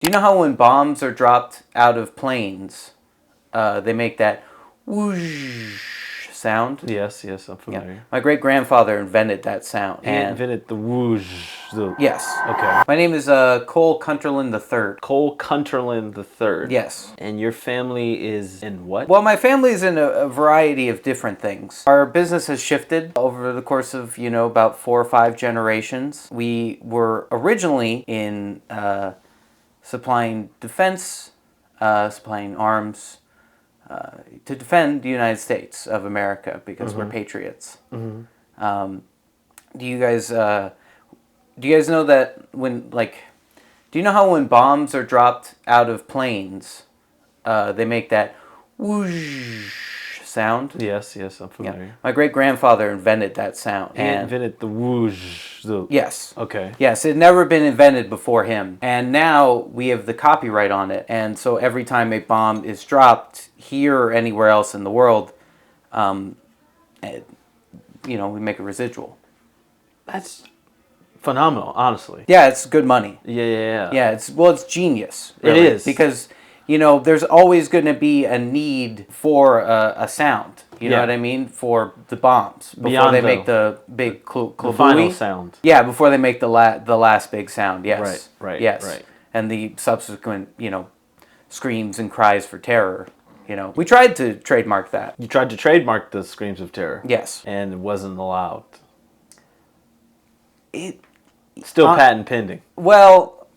Do you know how when bombs are dropped out of planes, they make that whoosh sound? Yes, I'm familiar. Yeah. My great-grandfather invented that sound. He invented the whoosh. Yes. Okay. My name is Cole Cunterland III. Cole Cunterland III. Yes. And your family is in what? Well, my family is in a variety of different things. Our business has shifted over the course of, about 4 or 5 generations. We were originally in supplying defense, supplying arms to defend the United States of America because we're patriots. Do you guys know that do you know how when bombs are dropped out of planes, they make that whoosh sound? Yes, I'm familiar. Yeah. My great-grandfather invented that sound. He invented the whoosh. Yes. Okay. Yes, it had never been invented before him. And now we have the copyright on it. And so every time a bomb is dropped here or anywhere else in the world, we make a residual. That's phenomenal, honestly. Yeah, it's good money. Yeah. Yeah, it's genius. Really. It is. Because, there's always going to be a need for a sound. You know what I mean? For the bombs. Before they make the big the final sound. Yeah, before they make the last big sound, yes. Right. Yes. Right. And the subsequent, screams and cries for terror. We tried to trademark that. You tried to trademark the screams of terror. Yes. And it wasn't allowed. Still patent pending. Well,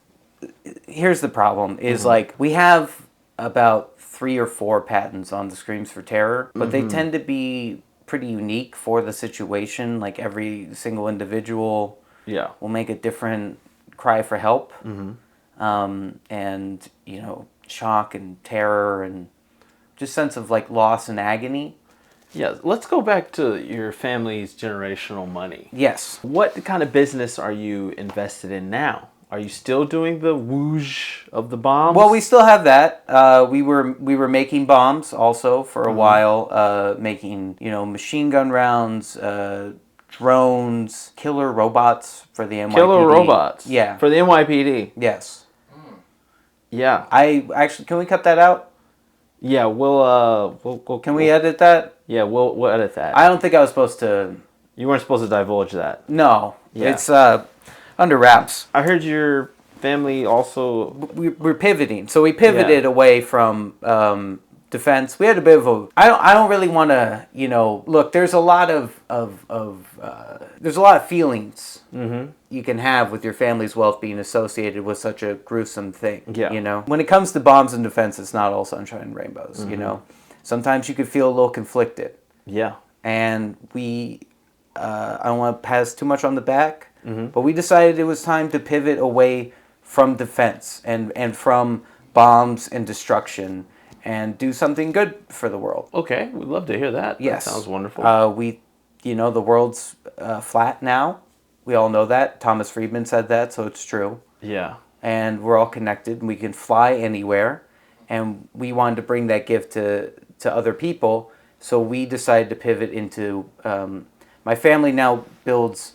here's the problem, is we have about 3 or 4 patents on the screams for terror, but they tend to be pretty unique for the situation. Like every single individual will make a different cry for help. And, shock and terror and just sense of loss and agony. Yeah, let's go back to your family's generational money. Yes. What kind of business are you invested in now? Are you still doing the whoosh of the bombs? Well, we still have that. We were making bombs also for a while, making machine gun rounds, drones, killer robots for the NYPD. Killer robots. Yeah. For the NYPD. Yes. Yeah. Can we cut that out? Yeah, we'll Can we edit that? Yeah, we'll edit that. I don't think I was supposed to. You weren't supposed to divulge that. No. Yeah. It's under wraps. I heard your family also. We're pivoting, so we pivoted away from defense. We had a bit of a. I don't really want to. Look. There's a lot of there's a lot of feelings you can have with your family's wealth being associated with such a gruesome thing. Yeah. When it comes to bombs and defense, it's not all sunshine and rainbows. Sometimes you could feel a little conflicted. Yeah. And I don't want to pass too much on the back. But we decided it was time to pivot away from defense and from bombs and destruction and do something good for the world. Okay, we'd love to hear that. Yes. That sounds wonderful. The world's flat now. We all know that. Thomas Friedman said that, so it's true. Yeah. And we're all connected, and we can fly anywhere. And we wanted to bring that gift to other people, so we decided to pivot into... my family now builds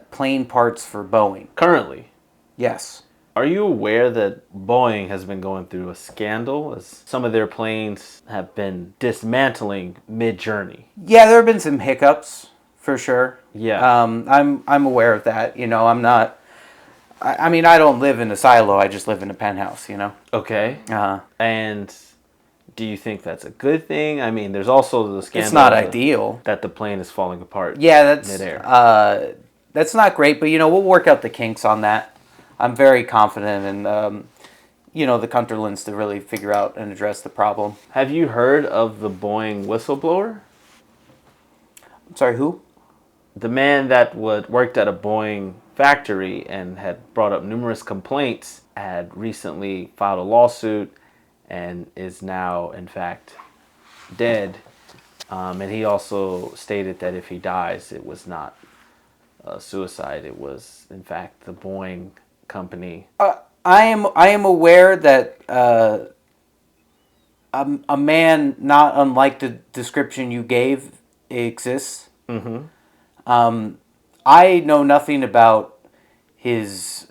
plane parts for Boeing. Currently? Yes. Are you aware that Boeing has been going through a scandal as some of their planes have been dismantling mid-journey? Yeah, there have been some hiccups, for sure. Yeah. I'm aware of that. I'm not... I don't live in a silo. I just live in a penthouse, Okay. And do you think that's a good thing? I mean, there's also the scandal. It's not ideal. That the plane is falling apart. Yeah, that's midair. That's not great, but we'll work out the kinks on that. I'm very confident in the Cunterlands to really figure out and address the problem. Have you heard of the Boeing whistleblower? I'm sorry, who? The man that worked at a Boeing factory and had brought up numerous complaints had recently filed a lawsuit and is now, in fact, dead. And he also stated that if he dies, it was not suicide. It was, in fact, the Boeing company. I am aware that a man not unlike the description you gave exists. I know nothing about his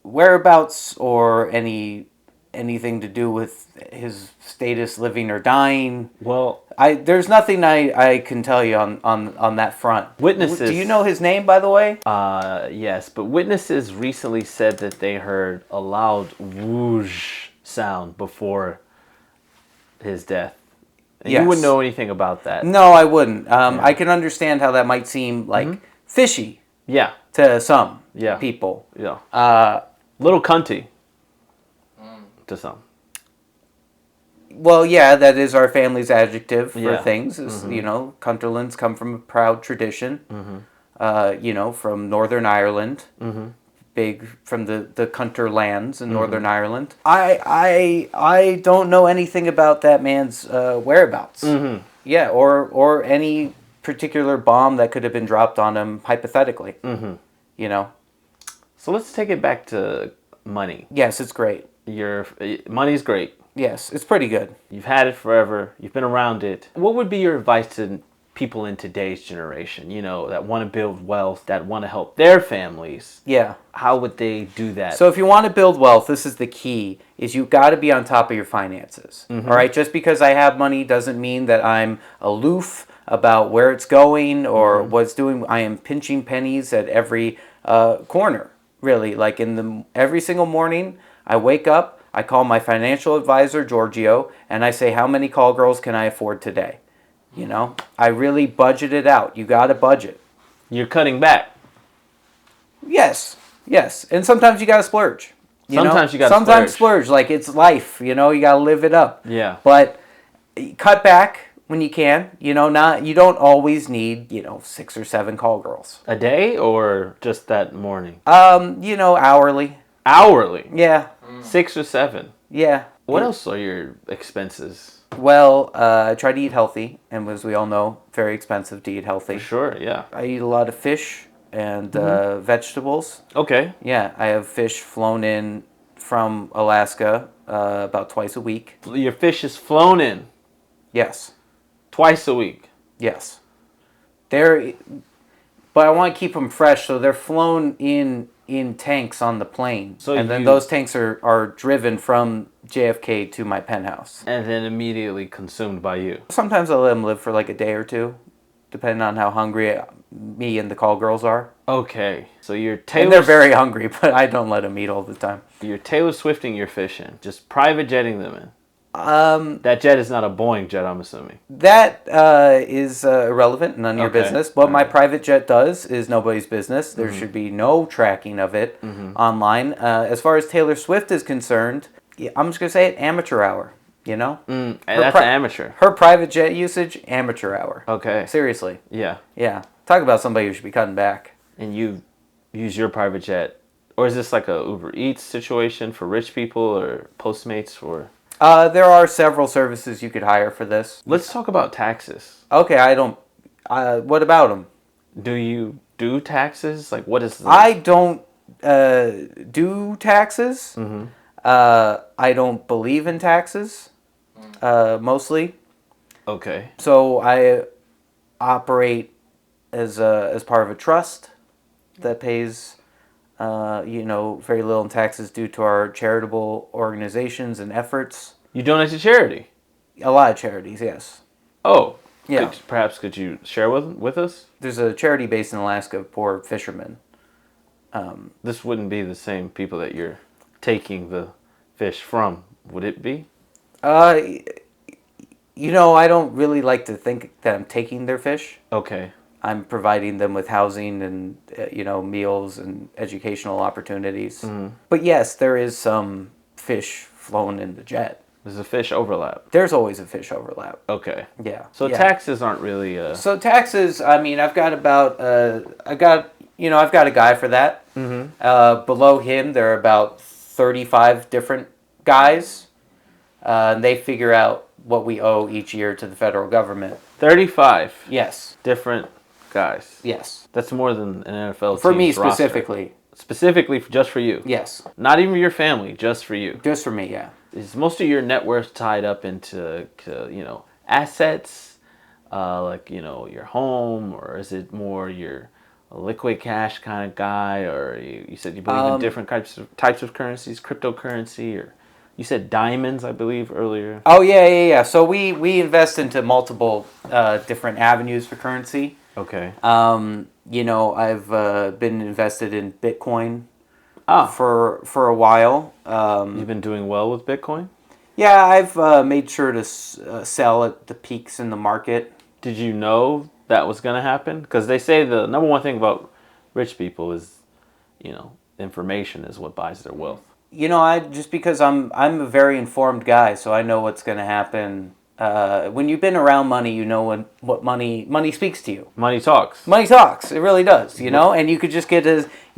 whereabouts or anything to do with his status, living or dying? Well, There's nothing I can tell you on that front. witnesses. Do you know his name, by the way? Yes, but witnesses recently said that they heard a loud whoosh sound before his death. And you wouldn't Yes. know anything about that. No, I wouldn't. I can understand how that might seem like fishy Yeah, to some Yeah. people. yeah. Little cunty to some. Well, yeah, that is our family's adjective for Yeah. things. Is, Cunterlands come from a proud tradition. From Northern Ireland. Big from the Cunterlands in Northern Ireland. I don't know anything about that man's whereabouts. Yeah, or any particular bomb that could have been dropped on him hypothetically. You know. So let's take it back to money. Yes, it's great. Your money's great. Yes, it's pretty good. You've had it forever. You've been around it. What would be your advice to people in today's generation, that want to build wealth, that want to help their families? Yeah. How would they do that? So if you want to build wealth, this is the key, is you've got to be on top of your finances. All right? Just because I have money doesn't mean that I'm aloof about where it's going or what's doing. I am pinching pennies at every corner, really. Like every single morning, I wake up, I call my financial advisor, Giorgio, and I say, how many call girls can I afford today? I really budget it out. You got to budget. You're cutting back. Yes. And sometimes you got to splurge. Sometimes you got to Sometimes splurge. Like it's life, you got to live it up. Yeah. But cut back when you can. You don't always need, 6 or 7 call girls. A day or just that morning? Hourly. Hourly? Yeah. 6 or 7? Yeah. What else are your expenses? Well, I try to eat healthy, and as we all know, very expensive to eat healthy. Sure, yeah. I eat a lot of fish and vegetables. Okay. Yeah, I have fish flown in from Alaska about twice a week. Your fish is flown in Yes. twice a week. Yes. But I want to keep them fresh, so they're flown in tanks on the plane. And then those tanks are driven from JFK to my penthouse. And then immediately consumed by you. Sometimes I let them live for like a day or two, depending on how hungry me and the call girls are. Okay. So And they're very hungry, but I don't let them eat all the time. You're Taylor Swifting your fish in. Just private jetting them in. That jet is not a Boeing jet, I'm assuming. That is irrelevant, none of your business. What my private jet does is nobody's business. There should be no tracking of it online. As far as Taylor Swift is concerned, I'm just going to say it, amateur hour, And that's amateur. Her private jet usage, amateur hour. Okay. Seriously. Yeah. Yeah. Talk about somebody who should be cutting back. And you use your private jet. Or is this like a Uber Eats situation for rich people or Postmates or... There are several services you could hire for this. Let's talk about taxes. Okay, I don't... what about them? Do you do taxes? Like, what is... I don't do taxes. I don't believe in taxes, mostly. Okay. So I operate as part of a trust that pays... very little in taxes due to our charitable organizations and efforts. You donate to charity? A lot of charities, yes. Oh. Yeah. Could you share with us? There's a charity based in Alaska of poor fishermen. This wouldn't be the same people that you're taking the fish from, would it be? I don't really like to think that I'm taking their fish. Okay. I'm providing them with housing and, meals and educational opportunities. But yes, there is some fish flown in the jet. There's a fish overlap. There's always a fish overlap. Okay. Yeah. So taxes aren't really... So taxes, I've got about, I've got a guy for that. Below him, there are about 35 different guys. And they figure out what we owe each year to the federal government. 35? Yes. Different guys. Yes. That's more than an NFL For team's me roster. specifically. Specifically just for you? Yes. Not even your family, just for you? Just for me, yeah. Is most of your net worth tied up into assets, your home, or is it more your a liquid cash kind of guy, or you said you believe in different types of currencies, cryptocurrency, or you said diamonds, I believe, earlier. Oh yeah. So we invest into multiple different avenues for currency. Okay. I've been invested in Bitcoin Ah, for a while. you've been doing well with Bitcoin? Yeah, I've made sure to sell at the peaks in the market. Did you know that was going to happen? Because they say the number one thing about rich people is, information is what buys their wealth. I just because I'm a very informed guy, so I know what's going to happen. When you've been around money, you know what money speaks to you. Money talks. Money talks. It really does, and you could just you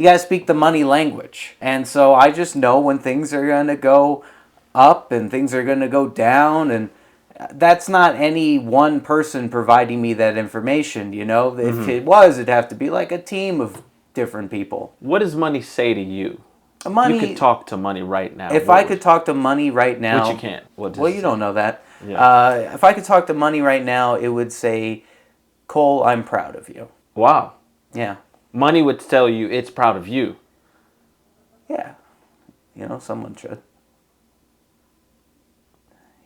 got to speak the money language. And so I just know when things are going to go up and things are going to go down, and that's not any one person providing me that information, If it was, it'd have to be like a team of different people. What does money say to you? Money. You could talk to money right now. If I could talk to money right now, which you can't. Well, you don't know that. Yeah. If I could talk to money right now, it would say, "Cole, I'm proud of you." Wow. Yeah. Money would tell you it's proud of you. Yeah. Someone should.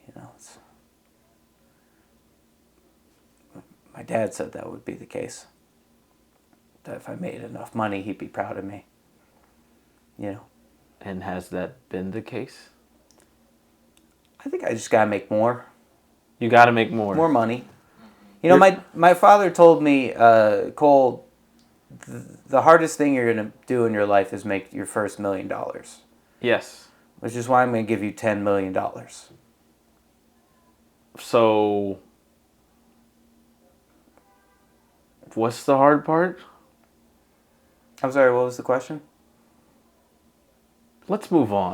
It's... My dad said that would be the case. That if I made enough money, he'd be proud of me. And has that been the case? I think I just gotta make more. You got to make more. More money. My father told me, Cole, the hardest thing you're gonna do in your life is make your first $1 million. Yes. Which is why I'm gonna give you $10 million. So, what's the hard part? I'm sorry, what was the question? Let's move on.